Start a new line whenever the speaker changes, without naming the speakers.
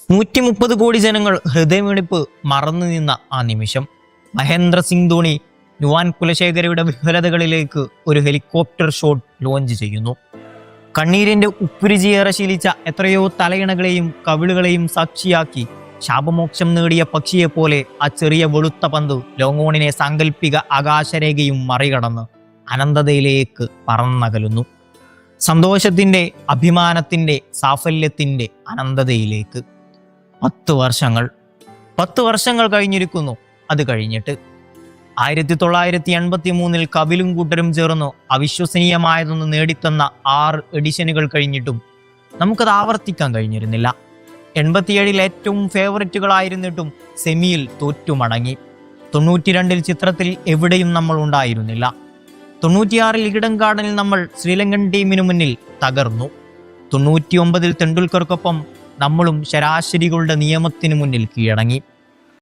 130 കോടി ജനങ്ങൾ ഹൃദയമിടിപ്പ് മറന്നു നിന്ന ആ നിമിഷം മഹേന്ദ്ര സിംഗ് ധോണി യുവാൻ കുലശേഖരയുടെ വിഫലതകളിലേക്ക് ഒരു ഹെലികോപ്റ്റർ ഷോട്ട് ലോഞ്ച് ചെയ്യുന്നു. കണ്ണീരിന്റെ ഉപ്പുരുചിയേറെ ശീലിച്ച എത്രയോ തലയിണകളെയും കവിളുകളെയും സാക്ഷിയാക്കി ശാപമോക്ഷം നേടിയ പക്ഷിയെപ്പോലെ ആ ചെറിയ വെളുത്ത പന്ത് ലോങ്ങോണിനെ സാങ്കല്പിക ആകാശരേഖയും മറികടന്ന് അനന്തതയിലേക്ക് പറന്നകലുന്നു. സന്തോഷത്തിന്റെ, അഭിമാനത്തിന്റെ, സാഫല്യത്തിന്റെ അനന്തതയിലേക്ക്. 10 വർഷങ്ങൾ കഴിഞ്ഞിരിക്കുന്നു. അത് കഴിഞ്ഞിട്ട് 1983 കപിലും കൂട്ടരും ചേർന്നു അവിശ്വസനീയമായതൊന്ന് നേടിത്തന്ന 6 എഡിഷനുകൾ കഴിഞ്ഞിട്ടും നമുക്കത് ആവർത്തിക്കാൻ കഴിഞ്ഞിരുന്നില്ല. 87 ഏറ്റവും ഫേവററ്റുകളായിരുന്നിട്ടും സെമിയിൽ തോറ്റുമടങ്ങി. 92 ചിത്രത്തിൽ എവിടെയും നമ്മൾ ഉണ്ടായിരുന്നില്ല. 96 ഈഡൻ ഗാർഡനിൽ നമ്മൾ ശ്രീലങ്കൻ ടീമിനു മുന്നിൽ തകർന്നു. 99 തെണ്ടുൽക്കർക്കൊപ്പം നമ്മളും ശരാശരികളുടെ നിയമത്തിനു മുന്നിൽ കീഴടങ്ങി.